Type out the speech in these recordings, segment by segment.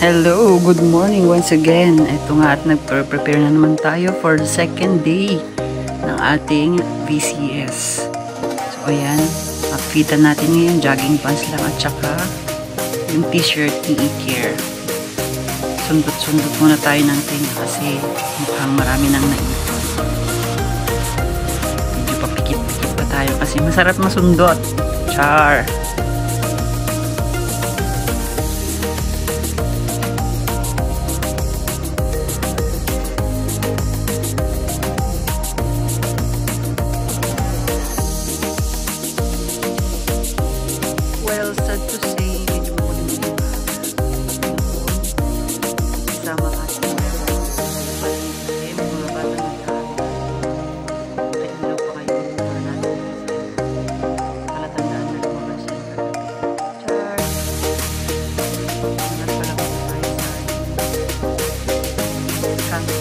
Hello, good morning once again. Ito nga at nagprepare na naman tayo for the second day ng ating VCS. So ayan, outfitan natin ngayon, jogging pants lang at saka yung t-shirt ni E-Care. Sundot-sundot muna tayo ng tenga kasi mukhang marami nang naipon. Medyo papikit-pikit pa tayo kasi masarap masundot. Char! Well, sad to say, medyo makulimlim na. Kasama natin mga bata nag-aaral. Nakailaw pa kayo para natin palatandaan na lumabas yung kagabi. Char! Nanas pala ko tayo sa kanto.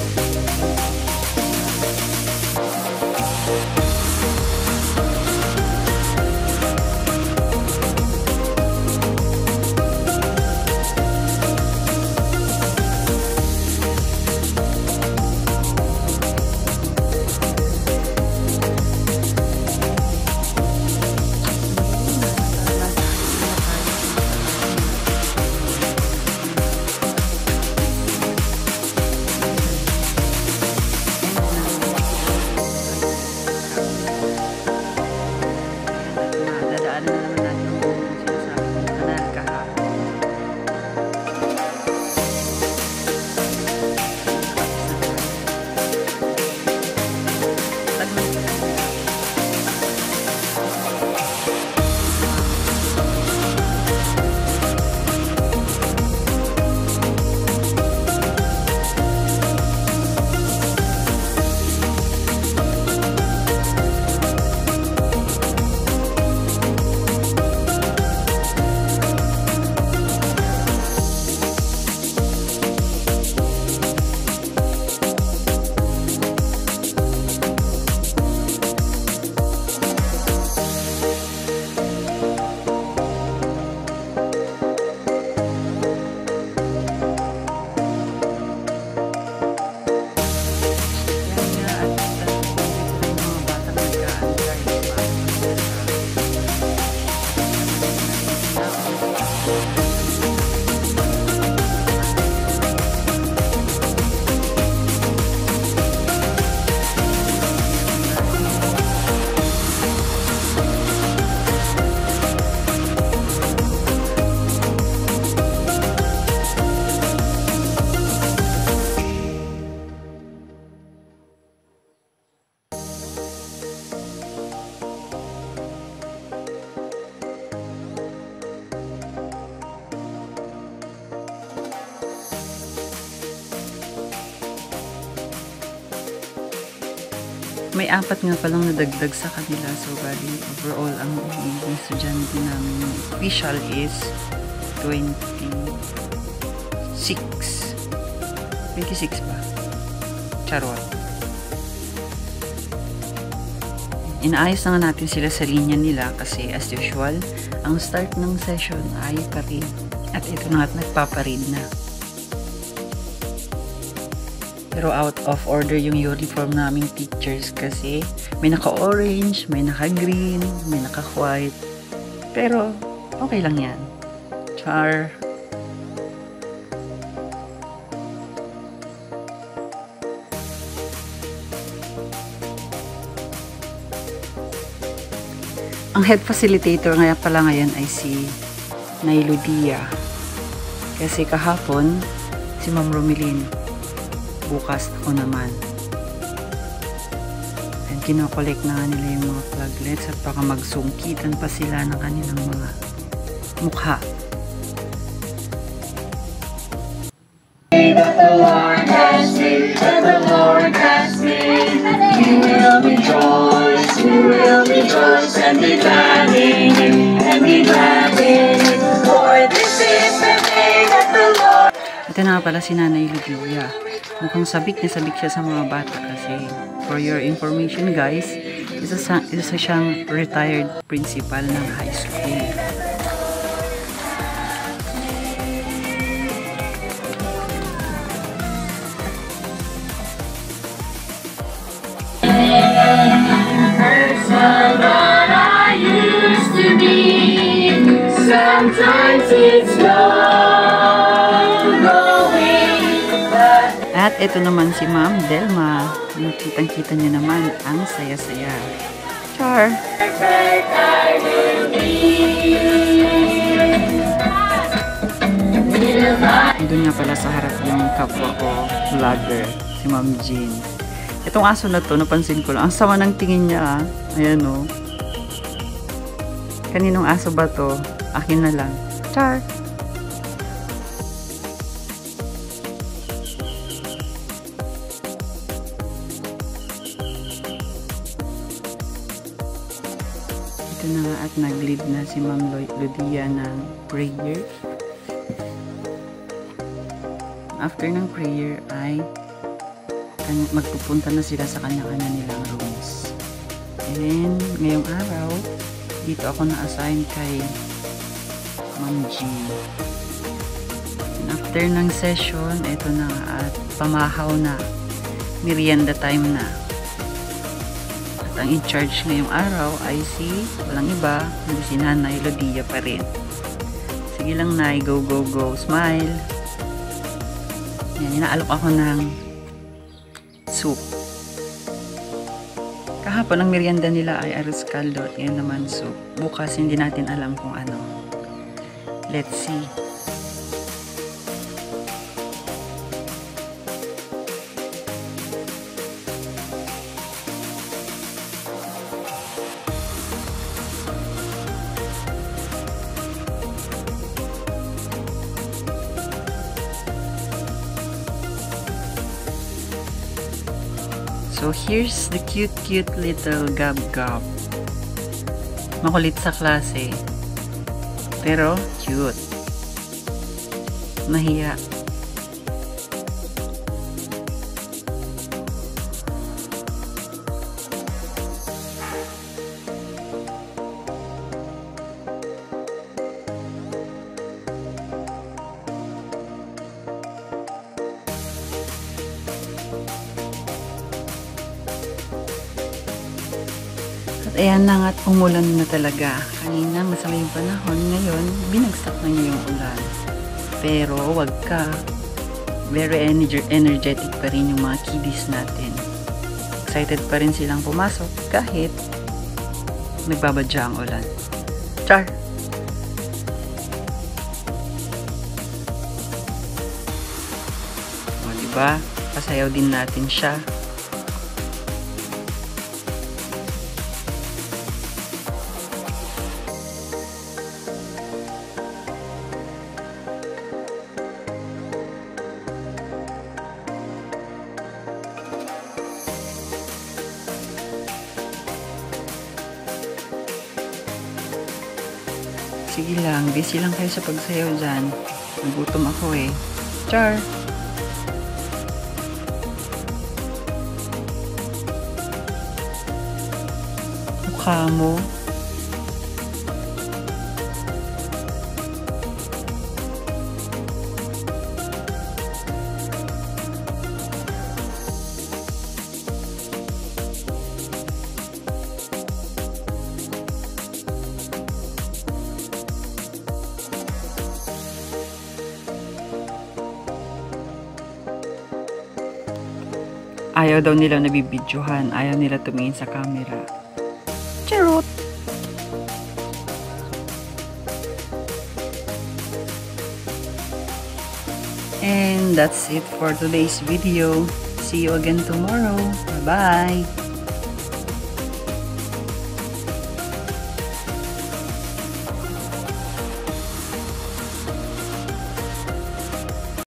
May 4 nga palang nadagdag sa kanila. So, bali, overall, ang estudyante namin official is 26. 26 ba? Charot. Inaayos na nga natin sila sa linya nila kasi as usual, ang start ng session ay parade. At ito na at nagpaparade na. Pero out of order yung uniform naming teachers kasi may naka-orange, may naka-green, may naka-white. Pero okay lang yan. Char! Ang head facilitator nga pala ngayon ay si Nailudia. Kasi kahapon, si Ma'am Romilin. Bukas ako naman. And kinokollect na nga nila yung mga flaglets at baka magsungkitan pa sila ng kanilang mga mukha. That the Lord has made, that the Lord has made. We will rejoice and be glad in it, and be glad in it. For this is the day that the Lord. Ito na pala si Nanay Ludia. Mukhang sabik na sabik siya sa mga bata kasi for your information guys, isa siyang retired principal ng high school. Sometimes it's long going, but At ito naman si Ma'am Delma. Nakitang-kita niyo naman ang saya-saya. Char! perfect I will be. Doon nga pala sa harap yung kapwa ko, vlogger, si Ma'am Jean. Itong aso na to, napansin ko lang. Ang sama ng tingin niya, ah. Ayan o. Kaninong aso ba to? Akin na lang. Char! Ito na nga at nag-lead na si Ma'am Ludia ng prayer. After ng prayer ay magpupunta na sila sa kanya-kanya nilang rooms. And then, ngayong araw, dito ako na-assign kay Ma'am G. And after ng session, ito na nga at pamahaw na. Merienda time na. At ang in-charge ngayong araw ay si, walang iba, hindi si Nanay Ludia pa rin. Sige lang, Nay. Go, go, go. Smile. Yan, inaalok ako ng soup. Kahapon, ang merienda nila ay arroz caldo at ngayon naman soup. Bukas, hindi natin alam kung ano. Let's see. So, here's the cute little gab-gab. Makulit sa klase. Pero, cute. Mahiya. At ayan na nga't umulan na talaga. Kanina masama yung panahon, ngayon binagsak na niya yung ulan. Pero wag ka. Very energetic pa rin yung mga kiddies natin. Excited pa rin silang pumasok kahit nagbabadya ang ulan. Char! O diba? Pasayaw din natin siya. Sige lang, busy lang kayo sa pagsayaw dyan. Nagutom ako eh. Char! Mukha mo. Ayaw daw nila nabibidyohan. Ayaw nila tumingin sa camera. Charot! And that's it for today's video. See you again tomorrow. Bye-bye!